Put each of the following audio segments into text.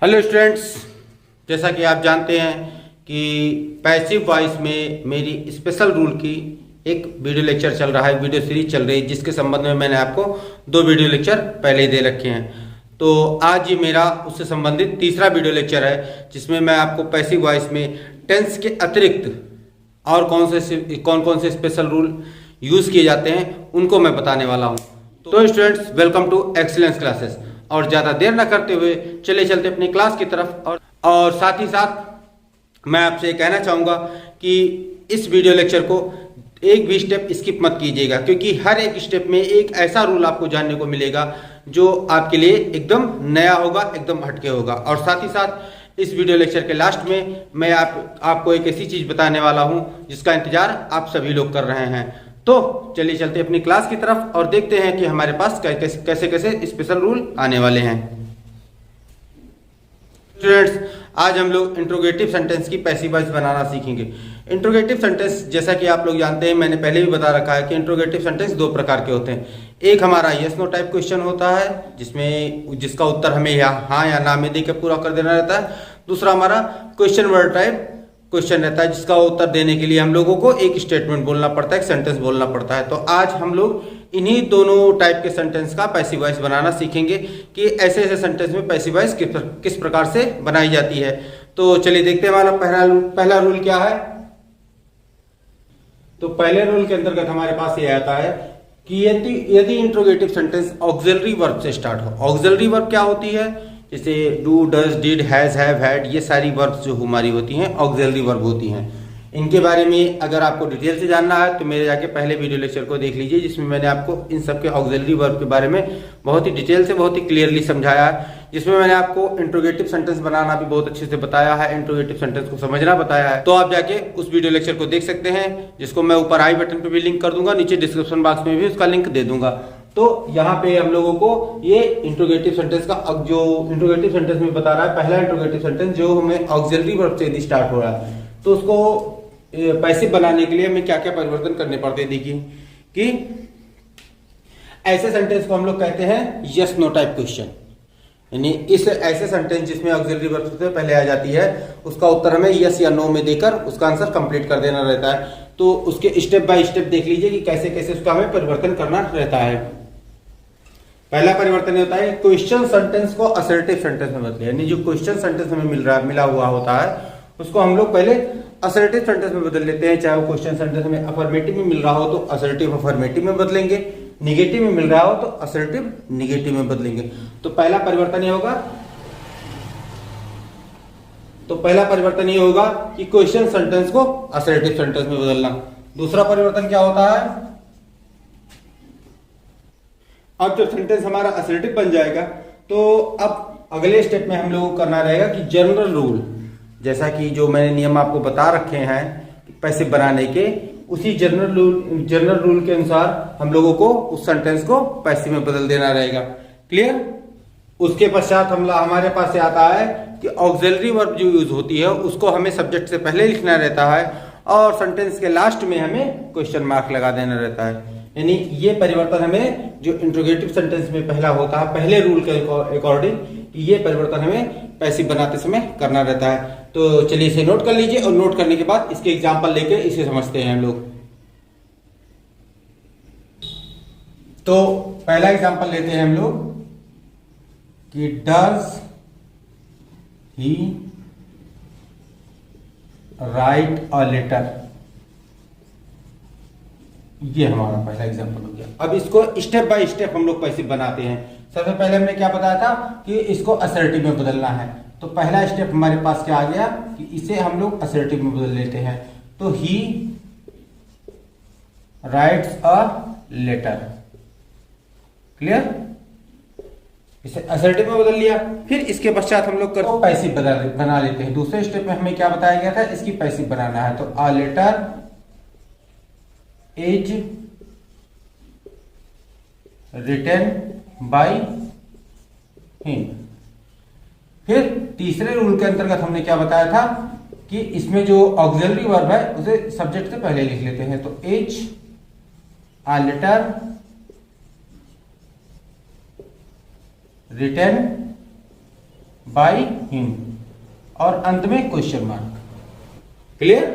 Hello students, जैसा कि आप जानते हैं कि पैसिव वॉइस में मेरी स्पेशल रूल की एक वीडियो लेक्चर चल रहा है, वीडियो सीरीज चल रही है, जिसके संबंध में मैंने आपको 2 वीडियो लेक्चर पहले ही दे रखे हैं। तो आज ये मेरा उससे संबंधित तीसरा वीडियो लेक्चर है, जिसमें मैं आपको पैसिव वॉइस में टेंस के अतिरिक्त और कौन कौन से स्पेशल रूल यूज़ किए जाते हैं उनको मैं बताने वाला हूँ। तो students, welcome to excellence classes. और ज़्यादा देर ना करते हुए चले चलते अपनी क्लास की तरफ। और साथ ही साथ मैं आपसे कहना चाहूँगा कि इस वीडियो लेक्चर को एक भी स्टेप स्किप मत कीजिएगा, क्योंकि हर एक स्टेप में एक ऐसा रूल आपको जानने को मिलेगा जो आपके लिए एकदम नया होगा, एकदम हटके होगा। और साथ ही साथ इस वीडियो लेक्चर के लास्ट में मैं आपको एक ऐसी चीज़ बताने वाला हूँ जिसका इंतजार आप सभी लोग कर रहे हैं। तो चलिए चलते अपनी क्लास की तरफ और देखते हैं कि हमारे पास कैसे कैसे स्पेशल रूल आने वाले हैं। स्टूडेंट्स, आज हम लोग इंट्रोगेटिव सेंटेंस की पैसिव वॉइस बनाना सीखेंगे। इंट्रोगेटिव सेंटेंस, जैसा कि आप लोग जानते हैं, मैंने पहले भी बता रखा है कि इंट्रोगेटिव सेंटेंस 2 प्रकार के होते हैं। एक हमारा यस नो टाइप क्वेश्चन होता है, जिसका उत्तर हमें हाँ या ना में देकर पूरा कर देना रहता है। दूसरा हमारा क्वेश्चन वर्ड टाइप क्वेश्चन रहता है, जिसका उत्तर देने के लिए हम लोगों को एक स्टेटमेंट बोलना पड़ता है, एक सेंटेंस बोलना पड़ता है। तो आज हम लोग इन्हीं दोनों टाइप के सेंटेंस का पैसिव वॉइस बनाना सीखेंगे कि ऐसे ऐसे सेंटेंस में पैसिव वॉइस किस प्रकार से बनाई जाती है। तो चलिए देखते हैं हमारा पहला रूल क्या है। तो पहले रूल के अंतर्गत हमारे पास ये आता है कि यदि इंट्रोगेटिव सेंटेंस ऑक्सिलरी वर्ब से स्टार्ट हो। ऑक्सिलरी वर्ब क्या होती है? जैसे do, does, did, has, have, had, ये सारी वर्ब्स जो हमारी होती हैं ऑक्सिलरी वर्ब होती हैं। इनके बारे में अगर आपको डिटेल से जानना है तो मेरे जाके पहले वीडियो लेक्चर को देख लीजिए, जिसमें मैंने आपको इन सब के ऑक्सिलरी वर्ब के बारे में बहुत ही डिटेल से, बहुत ही क्लियरली समझाया है। जिसमें मैंने आपको इंट्रोगेटिव सेंटेंस बनाना भी बहुत अच्छे से बताया है, इंट्रोगेटिव सेंटेंस को समझना बताया है। तो आप जाके उस वीडियो लेक्चर को देख सकते हैं, जिसको मैं ऊपर आई बटन पे भी लिंक कर दूंगा, नीचे डिस्क्रिप्शन बॉक्स में भी उसका लिंक दे दूंगा। तो यहाँ पे हम लोगों को ये इंट्रोगेटिव सेंटेंस का जो इंट्रोगेटिव सेंटेंस में बता रहा है, पहला इंट्रोगेटिव सेंटेंस जो हमें ऑक्सिलरी वर्ब से यदि स्टार्ट हो रहा है, तो उसको पैसिव बनाने के लिए हमें क्या क्या परिवर्तन करने पड़ते हैं। देखिए कि ऐसे सेंटेंस को हम लोग कहते हैं यस नो टाइप क्वेश्चन। यानी इस ऐसे सेंटेंस जिसमें ऑक्सिलरी वर्ब से पहले आ जाती है, उसका उत्तर हमें यस या नो में देकर उसका आंसर कंप्लीट कर देना रहता है। तो उसके स्टेप बाय स्टेप देख लीजिए कि कैसे कैसे उसका हमें परिवर्तन करना रहता है। पहला परिवर्तन होता है क्वेश्चन सेंटेंस को असर्टिव सेंटेंस में बदले। यानी जो क्वेश्चन सेंटेंस हमें मिला हुआ होता है, उसको हम लोग पहले असर्टिव सेंटेंस में बदल लेते हैं। चाहे वो क्वेश्चन सेंटेंस में अफर्मेटिव में मिल रहा हो तो असर्टिव अफर्मेटिव में बदलेंगे, निगेटिव में मिल रहा हो तो असर्टिव निगेटिव में बदलेंगे। तो पहला परिवर्तन ये होगा कि क्वेश्चन सेंटेंस को असर्टिव सेंटेंस में बदलना। दूसरा परिवर्तन क्या होता है? अब जब सेंटेंस हमारा असर्टिव बन जाएगा तो अब अगले स्टेप में हम लोगों को करना रहेगा कि जनरल रूल, जैसा कि जो मैंने नियम आपको बता रखे हैं पैसिव बनाने के, उसी जनरल रूल के अनुसार हम लोगों को उस सेंटेंस को पैसिव में बदल देना रहेगा। क्लियर? उसके पश्चात हमारे पास से आता है कि ऑक्सिलरी वर्ब जो यूज होती है उसको हमें सब्जेक्ट से पहले लिखना रहता है और सेंटेंस के लास्ट में हमें क्वेश्चन मार्क लगा देना रहता है। यानी ये परिवर्तन हमें जो इंट्रोगेटिव सेंटेंस में पहला होता है, पहले रूल के अकॉर्डिंग, ये परिवर्तन हमें पैसिव बनाते समय करना रहता है। तो चलिए इसे नोट कर लीजिए और नोट करने के बाद इसके एग्जांपल लेके इसे समझते हैं हम लोग। तो पहला एग्जांपल लेते हैं हम लोग कि does he write a letter. ये हमारा पहला एग्जांपल हो गया। अब इसको स्टेप बाय स्टेप हम लोग पैसिव बनाते हैं। सबसे पहले हमने क्या बताया था कि इसको असर्टिव में बदलना है। तो पहला स्टेप हमारे पास क्या आ गया कि इसे हम लोग असर्टिव में बदल लेते हैं। तो he writes a letter. Clear? इसे असर्टिव में बदल लिया। फिर इसके पश्चात हम लोग पैसिव बना लेते हैं। दूसरे स्टेप में हमें क्या बताया गया था? इसकी पैसिव बनाना है। तो a letter is written by him. फिर तीसरे रूल के अंतर्गत हमने क्या बताया था कि इसमें जो ऑक्सिलरी वर्ब है उसे सब्जेक्ट से पहले लिख लेते हैं। तो is a letter written by him और अंत में क्वेश्चन मार्क। क्लियर?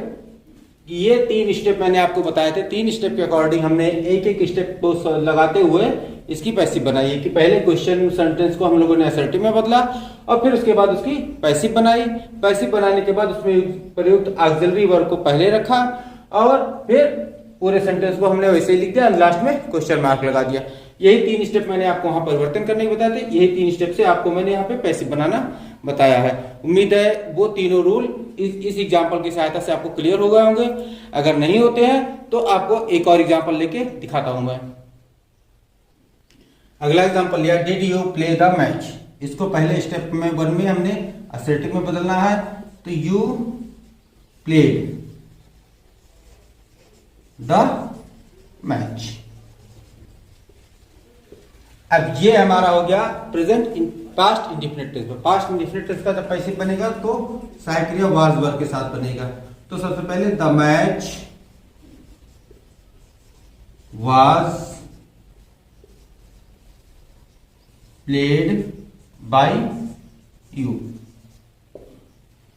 ये 3 स्टेप मैंने आपको बताए थे। 3 स्टेप के अकॉर्डिंग हमने एक एक स्टेप को लगाते हुए इसकी पैसिव बनाई है कि पहले क्वेश्चन सेंटेंस को हम लोगों ने असर्टिव में बदला और फिर उसके बाद उसकी पैसिव बनाई। पैसिव बनाने के बाद उसमें प्रयुक्त ऑक्सिलरी वर्ब को पहले रखा और फिर पूरे सेंटेंस को हमने वैसे ही लिख दिया, लास्ट में क्वेश्चन मार्क लगा दिया। यही 3 स्टेप मैंने आपको वहां परिवर्तन करने को बताए थे। यही 3 स्टेप से आपको मैंने यहाँ पे पैसिव बनाना बताया है। उम्मीद है वो तीनों रूल इस एग्जाम्पल की सहायता से आपको क्लियर हो गए होंगे। अगर नहीं होते हैं तो आपको एक और एग्जाम्पल लेके दिखाता हूं मैं। अगला एग्जाम्पल लिया, did you play the match. इसको पहले स्टेप में 1 में हमने असर्टिव में बदलना है, तो यू प्लेड द मैच। अब ये हमारा हो गया प्रेजेंट पास्ट इंडेफिनिट टेंस में। पास्ट इंडेफिनिट टेंस का जब पैसिव बनेगा तो सहायक क्रिया वाज वर्ब के साथ बनेगा। तो सबसे पहले the match was played by you.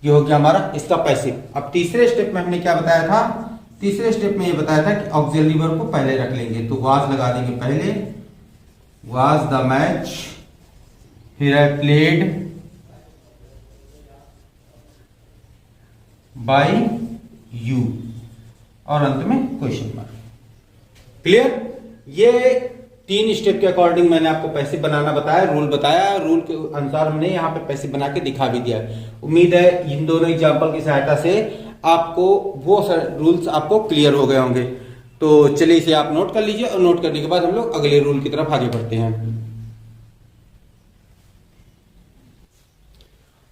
ये हो गया हमारा इसका पैसिव। अब तीसरे स्टेप में हमने क्या बताया था? तीसरे स्टेप में ये बताया था कि ऑक्सिलरी वर्ब को पहले रख लेंगे, तो वाज लगा देंगे पहले, was the match, here I played by you और अंत में क्वेश्चन मार्क। क्लियर? ये 3 स्टेप के अकॉर्डिंग मैंने आपको पैसिव बनाना बताया, रूल बताया। रूल के अनुसार हमने यहाँ पे पैसिव बना के दिखा भी दिया। उम्मीद है इन दोनों एग्जाम्पल की सहायता से आपको वो रूल्स आपको क्लियर हो गए होंगे। तो चलिए इसे आप नोट कर लीजिए और नोट करने के बाद हम लोग अगले रूल की तरफ आगे बढ़ते हैं।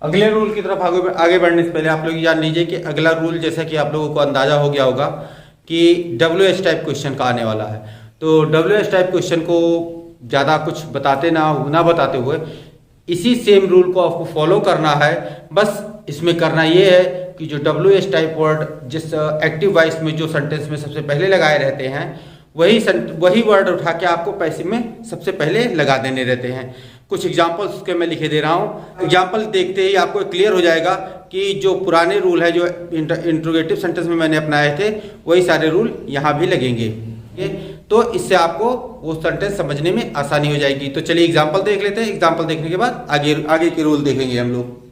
अगले रूल की तरफ आगे बढ़ने से पहले आप लोग जान लीजिए कि अगला रूल, जैसा कि आप लोगों को अंदाजा हो गया होगा कि WH टाइप क्वेश्चन का आने वाला है। तो WH टाइप क्वेश्चन को ज्यादा कुछ बताते ना बताते हुए इसी सेम रूल को आपको फॉलो करना है। बस इसमें करना ये है कि जो WH टाइप वर्ड जिस एक्टिव वॉइस में जो सेंटेंस में सबसे पहले लगाए रहते हैं वही वर्ड उठा के आपको पैसिव में सबसे पहले लगा देने रहते हैं। कुछ एग्जांपल्स उसके मैं लिखे दे रहा हूँ। एग्जांपल देखते ही आपको क्लियर हो जाएगा कि जो पुराने रूल है जो इंट्रोगेटिव सेंटेंस में मैंने अपनाए थे वही सारे रूल यहाँ भी लगेंगे। तो इससे आपको वो सेंटेंस समझने में आसानी हो जाएगी। तो चलिए एग्जांपल देख लेते हैं। एग्जांपल देखने के बाद आगे के रूल देखेंगे हम लोग।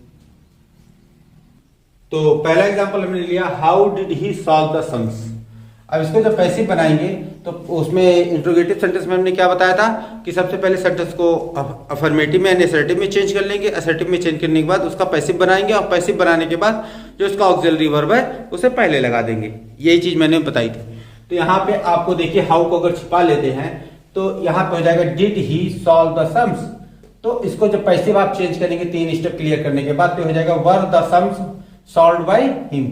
तो पहला एग्जांपल हमने लिया, how did he solve the sums. अब इसको जब पैसिव बनाएंगे तो उसमें इंट्रोगेटिव सेंटेंस में हमने क्या बताया था कि सबसे पहले सेंटेंस को अफर्मेटिव में यानी असर्टिव में चेंज कर लेंगे। असर्टिव में चेंज करने के बाद उसका पैसिव बनाएंगे और पैसिव बनाने के बाद जो उसका ऑक्सिलरी वर्ब है उसे पहले लगा देंगे। यही चीज मैंने बताई थी। तो यहाँ पे आपको देखिए हाउ को अगर छिपा लेते हैं तो यहाँ पे हो जाएगा did he solve the sums. तो इसको जब पैसिव आप चेंज करेंगे 3 स्टेप क्लियर करने के बाद तो हो जाएगा were the sums solved by him.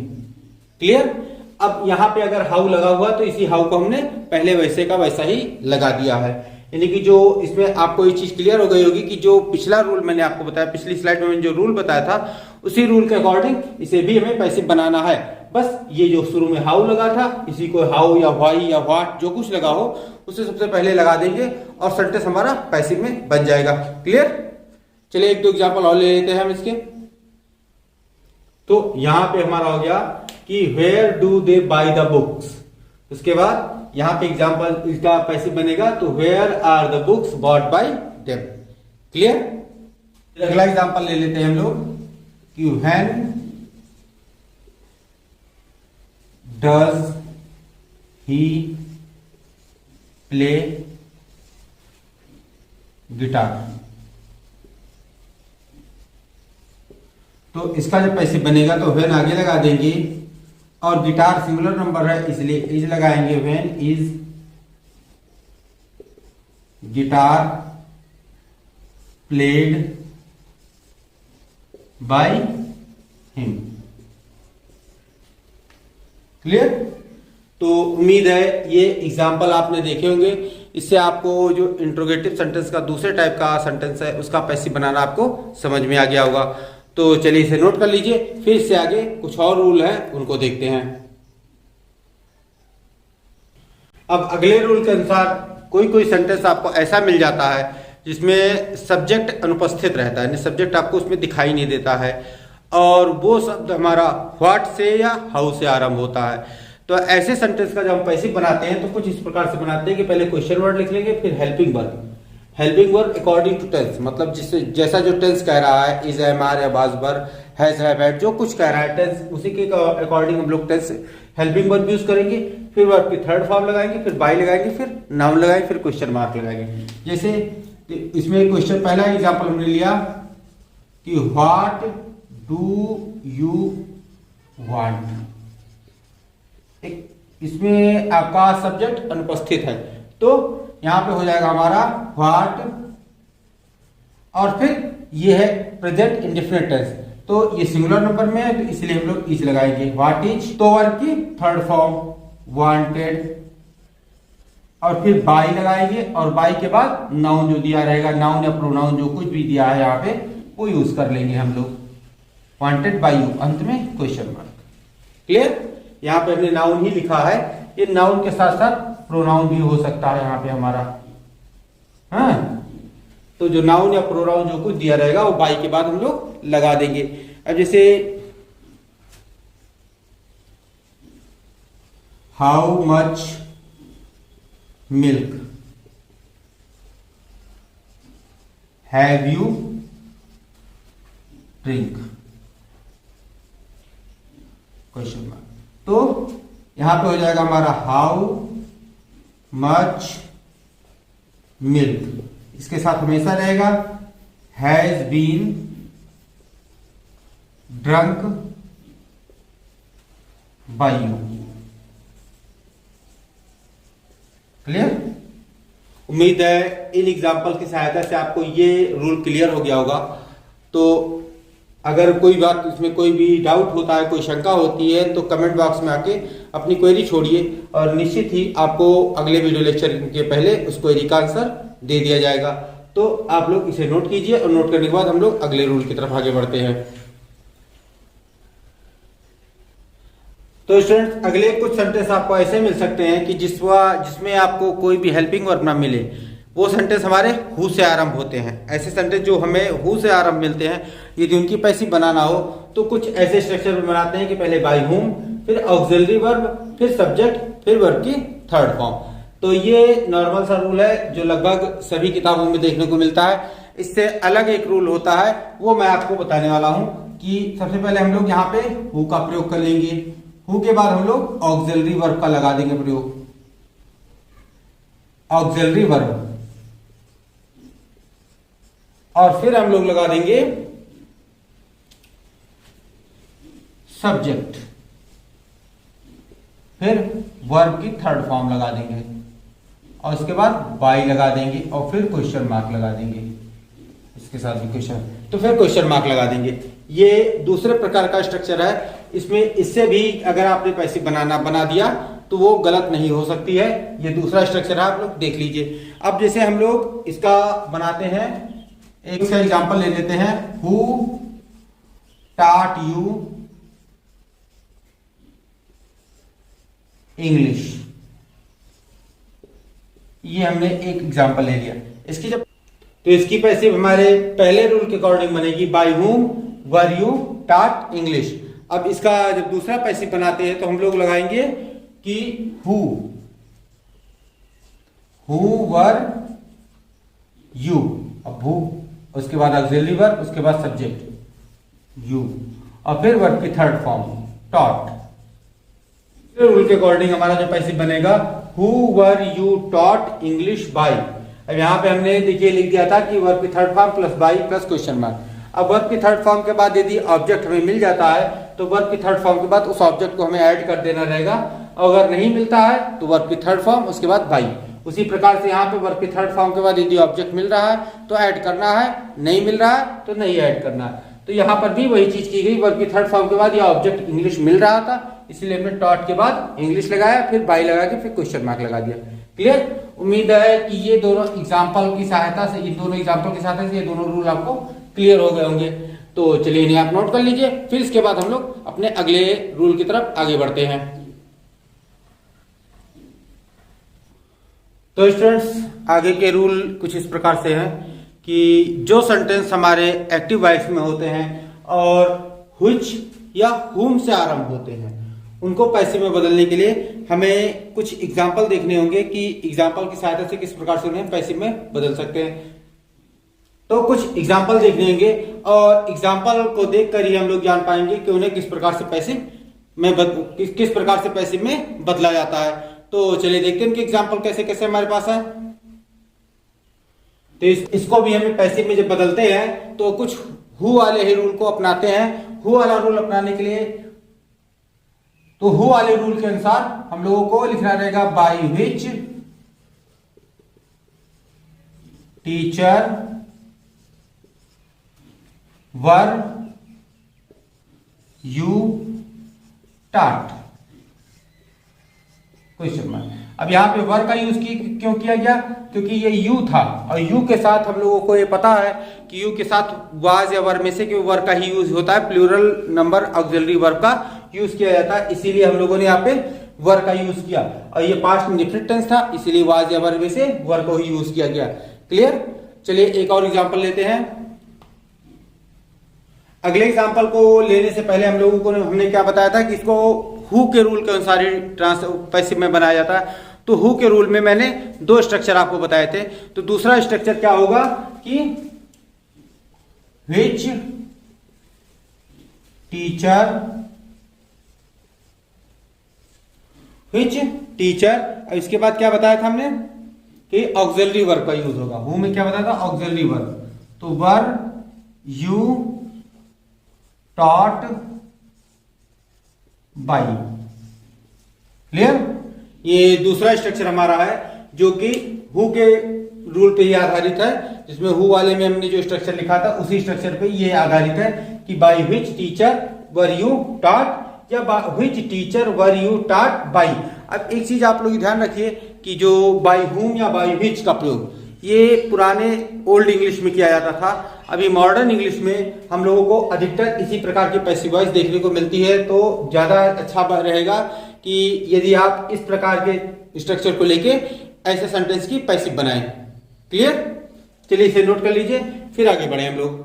Clear? अब यहाँ पे अगर हाउ लगा हुआ तो इसी हाउ को हमने पहले वैसे का वैसा ही लगा दिया है। यानी कि जो इसमें आपको ये चीज क्लियर हो गई होगी कि जो पिछला रूल मैंने आपको बताया, पिछली स्लाइड में मैंने जो रूल बताया था उसी रूल के अकॉर्डिंग इसे भी हमें पैसिव बनाना है। बस ये जो शुरू में हाउ लगा था इसी को हाउ या व्हाई या व्हाट जो कुछ लगा हो उसे सबसे पहले लगा देंगे और सेंटेंस हमारा पैसिव में बन जाएगा। क्लियर? चलिए 1-2 एग्जाम्पल और ले लेते हैं हम इसके। तो यहां पे हमारा हो गया कि where do they buy the books. उसके बाद यहां पे एग्जाम्पल इसका पैसिव बनेगा तो where are the books bought by them. Clear? अगला एग्जाम्पल ले लेते हैं हम लोग कि when does he play guitar. तो इसका जब पैसिव बनेगा तो व्हेन आगे लगा देंगे और गिटार सिंगुलर नंबर है इसलिए इज लगाएंगे। When is guitar played by him. Clear? तो उम्मीद है ये एग्जाम्पल आपने देखे होंगे। इससे आपको जो इंट्रोगेटिव सेंटेंस का दूसरे टाइप का सेंटेंस है उसका पैसिव बनाना आपको समझ में आ गया होगा। तो चलिए इसे नोट कर लीजिए। फिर इससे आगे कुछ और रूल है उनको देखते हैं। अब अगले रूल के अनुसार कोई सेंटेंस आपको ऐसा मिल जाता है जिसमें सब्जेक्ट अनुपस्थित रहता है, यानी सब्जेक्ट आपको उसमें दिखाई नहीं देता है, और वो शब्द हमारा व्हाट से या हाउ से आरंभ होता है। तो ऐसे सेंटेंस का जब हम पैसिव बनाते हैं तो कुछ इस प्रकार से बनाते हैं कि पहले क्वेश्चन वर्ड लिख लेंगे, फिर helping verb. Helping verb according to tense, मतलब जिससे जैसा जो टेंस कह रहा है, इज, एम, आर या was were, has, have, had, जो कुछ कह रहा है टेंस, उसी के अकॉर्डिंग हम लोग टेंस हेल्पिंग वर्ब यूज करेंगे। फिर वर्ब की थर्ड फॉर्म लगाएंगे, फिर बाय लगाएंगे, फिर नाउन लगाएंगे, फिर क्वेश्चन मार्क लगाएंगे। जैसे इसमें क्वेश्चन पहला एग्जांपल हमने लिया कि व्हाट डू यू वांट। इसमें आपका सब्जेक्ट अनुपस्थित है, तो यहां पे हो जाएगा हमारा व्हाट, और फिर ये है प्रेजेंट इंडेफिनिट टेंस, तो ये सिंगुलर नंबर में है, तो इसलिए हम लोग इज लगाएंगे। व्हाट इज, तो वर्ब की थर्ड फॉर्म वांटेड, और फिर बाय लगाएंगे, और बाय के बाद नाउन जो दिया रहेगा, नाउन या प्रोनाउन जो कुछ भी दिया है यहाँ पे वो यूज कर लेंगे हम लोग। वांटेड बाय यू, अंत में क्वेश्चन मार्क। क्लियर? यहाँ पे हमने नाउन ही लिखा है, ये नाउन के साथ साथ प्रोनाउन भी हो सकता है यहाँ पे हमारा। हाँ, तो जो नाउन या प्रोनाउन जो कुछ दिया रहेगा वो बाय के बाद हम लोग लगा देंगे। अब जैसे how much milk have you drink, question mark. तो यहां पे हो जाएगा हमारा हाउ मच मिल्क, इसके साथ हमेशा रहेगा has been drunk by you. Clear? उम्मीद है इन एग्जाम्पल की सहायता से आपको ये रूल क्लियर हो गया होगा। तो अगर कोई बात इसमें कोई भी डाउट होता है, कोई शंका होती है, तो कमेंट बॉक्स में आके अपनी क्वेरी छोड़िए, और निश्चित ही आपको अगले वीडियो लेक्चर के पहले उस क्वेरी का आंसर दे दिया जाएगा। तो आप लोग इसे नोट कीजिए, और नोट करने के बाद हम लोग अगले रूल की तरफ आगे बढ़ते हैं। तो स्टूडेंट्स, अगले कुछ सेंटेंस आपको ऐसे मिल सकते हैं कि जिसमें आपको कोई भी हेल्पिंग वर्ब ना मिले, वो सेंटेंस हमारे हु से आरंभ होते हैं। ऐसे सेंटेंस जो हमें हु से आरंभ मिलते हैं, यदि उनकी पैसिव बनाना हो तो कुछ ऐसे स्ट्रक्चर में बनाते हैं कि पहले बाय हुम, फिर ऑक्सिलरी वर्ब, फिर सब्जेक्ट, फिर वर्ब की थर्ड फॉर्म। तो ये नॉर्मल सा रूल है जो लगभग सभी किताबों में देखने को मिलता है। इससे अलग एक रूल होता है, वो मैं आपको बताने वाला हूं कि सबसे पहले हम लोग यहाँ पे हु का प्रयोग कर लेंगे, हु के बाद हम लोग ऑक्सिलरी वर्ब का लगा देंगे प्रयोग, ऑक्सिलरी वर्ब, और फिर हम लोग लगा देंगे सब्जेक्ट, फिर वर्ब की थर्ड फॉर्म लगा देंगे, और उसके बाद बाय लगा देंगे, और फिर क्वेश्चन मार्क लगा देंगे, इसके साथ भी क्वेश्चन, तो फिर क्वेश्चन मार्क लगा देंगे। ये दूसरे प्रकार का स्ट्रक्चर है। इसमें इससे भी अगर आपने पैसिव बना दिया तो वो गलत नहीं हो सकती है। ये दूसरा स्ट्रक्चर है, आप लोग देख लीजिए। अब जैसे हम लोग इसका बनाते हैं, एक से एग्जांपल ले लेते हैं, हु टॉट यू इंग्लिश। ये हमने एक एग्जांपल ले लिया। इसकी पैसिव हमारे पहले रूल के अकॉर्डिंग बनेगी, by whom were you taught English. अब इसका जब दूसरा पैसिव बनाते हैं तो हम लोग लगाएंगे कि हु वर यू, अब हु, उसके बाद ऑक्सिलरी वर्ब, उसके बाद सब्जेक्ट यू, और फिर वर्ब की थर्ड फॉर्म टॉट। रूल के अकॉर्डिंग हमारा जो पैसिव बनेगा, who were you taught English by. अब यहां पे हमने देखिए लिख दिया था कि वर्ब की third form plus by plus question mark. अब वर्ब की थर्ड फॉर्म के बाद यदि ऑब्जेक्ट हमें मिल जाता है तो वर्ब की थर्ड फॉर्म के बाद उस ऑब्जेक्ट को हमें ऐड कर देना रहेगा, अगर नहीं मिलता है तो वर्ब की थर्ड फॉर्म, उसके बाद बाय। उसी प्रकार से यहाँ पे वर्ब की थर्ड फॉर्म के बाद यदि ऑब्जेक्ट मिल रहा है तो ऐड करना है, नहीं मिल रहा है तो नहीं ऐड करना है। तो यहाँ पर भी वही चीज की गई, वर्ब की थर्ड फॉर्म के बाद यह ऑब्जेक्ट इंग्लिश मिल रहा था, इसलिए हमने टॉट के बाद इंग्लिश लगाया, फिर बाय लगा के फिर क्वेश्चन मार्क लगा दिया। क्लियर? उम्मीद है कि ये दोनों एग्जाम्पल की सहायता से, इन दोनों एग्जाम्पल की सहायता से ये दोनों रूल आपको क्लियर हो गए होंगे। तो चलिए इन्हें आप नोट कर लीजिए, फिर इसके बाद हम लोग अपने अगले रूल की तरफ आगे बढ़ते हैं। तो स्टूडेंट्स, आगे के रूल कुछ इस प्रकार से हैं कि जो सेंटेंस हमारे एक्टिव वॉइस में होते हैं और व्हिच या whom से आरंभ होते हैं उनको पैसिव में बदलने के लिए हमें कुछ एग्जाम्पल देखने होंगे कि एग्जाम्पल की सहायता से किस प्रकार से उन्हें पैसिव में बदल सकते हैं। तो कुछ एग्जाम्पल देखने होंगे और एग्जाम्पल को देखकर ही हम लोग जान पाएंगे कि उन्हें किस प्रकार से पैसिव में किस प्रकार से पैसिव में बदला जाता है। तो चलिए देखते हैं कि एग्जाम्पल कैसे कैसे हमारे पास है। तो इसको भी हमें पैसिव में जब बदलते हैं तो कुछ हु वाले ही रूल को अपनाते हैं। हु वाला रूल अपनाने के लिए तो हु वाले रूल के अनुसार हम लोगों को लिखना रहेगा bye which teacher were you taught question mark. अब यहां पे वर का यूज क्यों किया गया, क्योंकि ये यू था और यू के साथ हम लोगों को ये पता है कि यू के साथ वाज या वर में से क्यों वर का ही यूज होता है, प्लूरल नंबर ऑक्सिलरी वर्ब का यूज किया जाता है, इसीलिए हम लोगों ने यहाँ पे वर का यूज किया। और ये पास्ट इंडेफिनिट टेंस था इसीलिए वाज या वर में से वर को ही यूज किया गया। क्लियर। चलिए एक और एग्जांपल लेते हैं। अगले एग्जांपल को लेने से पहले हम लोगों को हमने क्या बताया था कि इसको हु के रूल के अनुसार ही पैसिव में बनाया जाता है। तो हु के रूल में मैंने दो स्ट्रक्चर आपको बताए थे। तो दूसरा स्ट्रक्चर क्या होगा कि व्हिच टीचर इसके बाद क्या बताया था हमने कि ऑक्सिलरी वर्ब का यूज होगा। हु में क्या बताया था, ऑक्सिलरी वर्ब। तो वर यू टॉट बाई। क्लियर। ये दूसरा स्ट्रक्चर हमारा है जो कि हु के रूल पे ही आधारित है, जिसमें हु वाले में हमने जो स्ट्रक्चर लिखा था उसी स्ट्रक्चर पे ये आधारित है कि by which teacher were you taught या which teacher were you taught by. अब एक चीज आप लोग ध्यान रखिए कि जो बाय हुम या बाय व्हिच का प्रयोग ये पुराने ओल्ड इंग्लिश में किया जाता था। अभी मॉडर्न इंग्लिश में हम लोगों को अधिकतर इसी प्रकार की पैसिव वॉइस देखने को मिलती है। तो ज्यादा अच्छा रहेगा कि यदि आप इस प्रकार के स्ट्रक्चर को लेके ऐसे सेंटेंस की पैसिव बनाएं। क्लियर। चलिए इसे नोट कर लीजिए फिर आगे बढ़े हम लोग।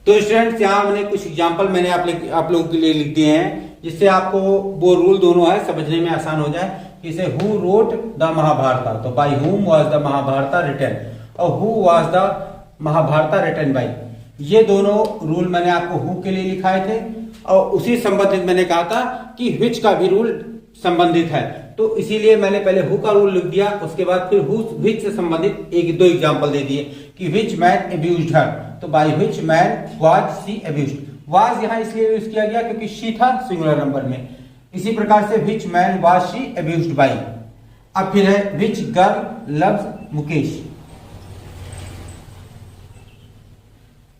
तो स्टूडेंट्स यहाँ मैंने कुछ एग्जांपल मैंने आप लोगों के लिए लिख दिए हैं जिससे आपको वो रूल दोनों है समझने में आसान हो जाए। इसे हु रोट द महाभारत, तो by whom was the Mahabharata written और who was the Mahabharata written by. ये दोनों रूल मैंने आपको हु के लिए लिखाए थे और उसी संबंधित मैंने कहा था कि व्हिच का भी रूल संबंधित है। तो इसीलिए मैंने पहले हु का रूल लिख दिया, उसके बाद फिर हु व्हिच से संबंधित एक दो एग्जांपल दे दिए कि व्हिच मैन अब्यूज्ड हर, तो by which man was she abused. Was यहां इसलिए यूज किया गया क्योंकि शी था सिंगुलर नंबर में। इसी प्रकार से which man was she abused by. अब फिर है व्हिच गर्ल लव्स मुकेश।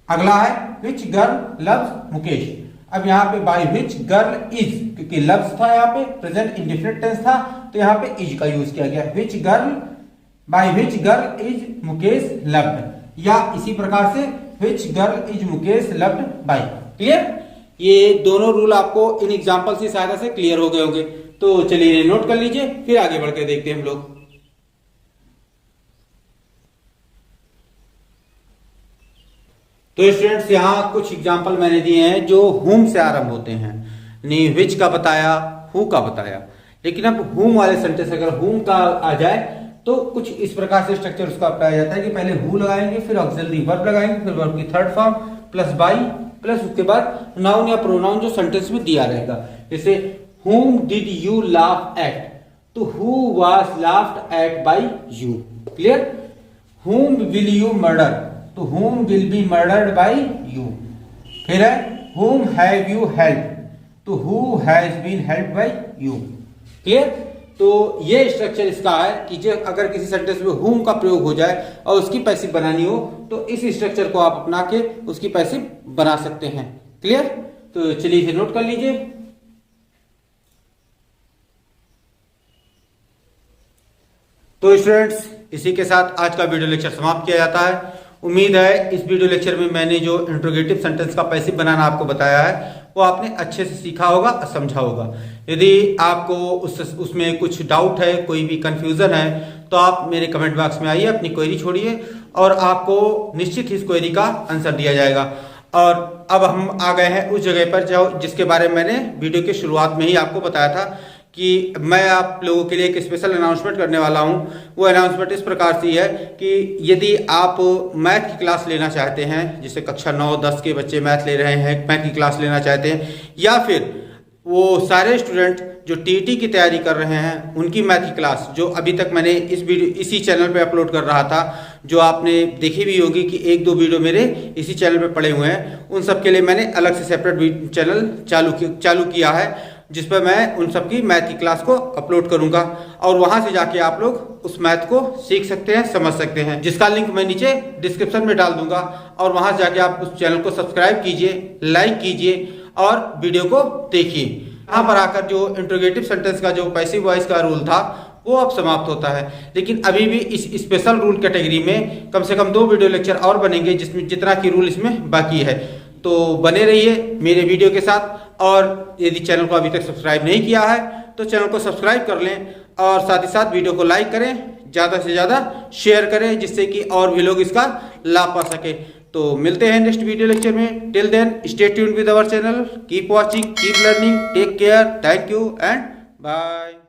अगला है व्हिच गर्ल लव्स मुकेश। अब यहाँ पे बाय व्हिच गर्ल इज, क्योंकि लव्स था यहाँ पे प्रेजेंट इंडेफिनिट टेंस था तो यहाँ पे इज का यूज किया गया। Which girl by which girl is Mukesh loved, या इसी प्रकार से which girl is Mukesh loved by. Clear. ये दोनों रूल आपको इन एग्जांपल की सहायता से क्लियर हो गए होंगे। तो चलिए नोट कर लीजिए फिर आगे बढ़ के देखते हैं हम लोग। तो स्टूडेंट्स यहाँ कुछ एग्जांपल मैंने दिए हैं जो हुम से आरंभ होते हैं। नहीं व्हिच का बताया, हु का बताया, लेकिन अब हुम वाले सेंटेंस अगर हुम का आ जाए तो कुछ इस प्रकार से स्ट्रक्चर उसका अपनाया जाता है कि पहले हु लगाएंगे फिर ऑक्सिलरी वर्ब लगाएंगे फिर वर्ब की third form plus by plus उसके बाद नाउन या प्रोनाउन जो सेंटेंस में दिया रहेगा। जैसे whom did you laugh at, तो who was laughed at by you। Clear. whom will you murder, तो whom will be murdered by you। फिर है whom have you helped, तो who has been helped by you। Clear. तो ये structure इसका है कि जो अगर किसी सेंटेंस में whom का प्रयोग हो जाए और उसकी पैसिव बनानी हो तो इस स्ट्रक्चर को आप अपना के उसकी पैसिव बना सकते हैं। क्लियर। तो चलिए इसे नोट कर लीजिए। तो स्टूडेंट्स इसी के साथ आज का वीडियो लेक्चर समाप्त किया जाता है। उम्मीद है इस वीडियो लेक्चर में मैंने जो इंट्रोगेटिव सेंटेंस का पैसिव बनाना आपको बताया है वो आपने अच्छे से सीखा होगा और समझा होगा। यदि आपको उसमें कुछ डाउट है, कोई भी कंफ्यूजन है तो आप मेरे कमेंट बॉक्स में आइए, अपनी क्वेरी छोड़िए और आपको निश्चित ही इस क्वेरी का आंसर दिया जाएगा। और अब हम आ गए हैं उस जगह पर जो जिसके बारे में मैंने वीडियो की शुरुआत में ही आपको बताया था कि मैं आप लोगों के लिए एक स्पेशल अनाउंसमेंट करने वाला हूं। वो अनाउंसमेंट इस प्रकार से है कि यदि आप मैथ की क्लास लेना चाहते हैं, जैसे कक्षा 9-10 के बच्चे मैथ ले रहे हैं, मैथ की क्लास लेना चाहते हैं, या फिर वो सारे स्टूडेंट जो टीईटी की तैयारी कर रहे हैं उनकी मैथ की क्लास जो अभी तक मैंने इसी चैनल पे अपलोड कर रहा था, जो आपने देखी भी होगी कि 1-2 वीडियो मेरे इसी चैनल पे पड़े हुए हैं, उन सब के लिए मैंने अलग से सेपरेट चैनल चालू किया है, जिस पर मैं उन सब की मैथ की क्लास को अपलोड करूंगा और वहां से जाके आप लोग उस मैथ को सीख सकते हैं, समझ सकते हैं, जिसका लिंक मैं नीचे डिस्क्रिप्शन में डाल दूंगा। और वहां से जाके आप उस चैनल को सब्सक्राइब कीजिए, लाइक कीजिए और वीडियो को देखिए। यहाँ पर आकर जो इंट्रोगेटिव सेंटेंस का जो पैसिव वॉइस का रूल था वो अब समाप्त होता है, लेकिन अभी भी इस स्पेशल रूल कैटेगरी में कम से कम 2 वीडियो लेक्चर और बनेंगे जिसमें जितना की रूल इसमें बाकी है। तो बने रहिए मेरे वीडियो के साथ, और यदि चैनल को अभी तक सब्सक्राइब नहीं किया है तो चैनल को सब्सक्राइब कर लें और साथ ही साथ वीडियो को लाइक करें, ज़्यादा से ज़्यादा शेयर करें, जिससे कि और भी लोग इसका लाभ पा सके। तो मिलते हैं नेक्स्ट वीडियो लेक्चर में। Till then stay tuned with our channel, keep watching, keep learning, take care, thank you and bye.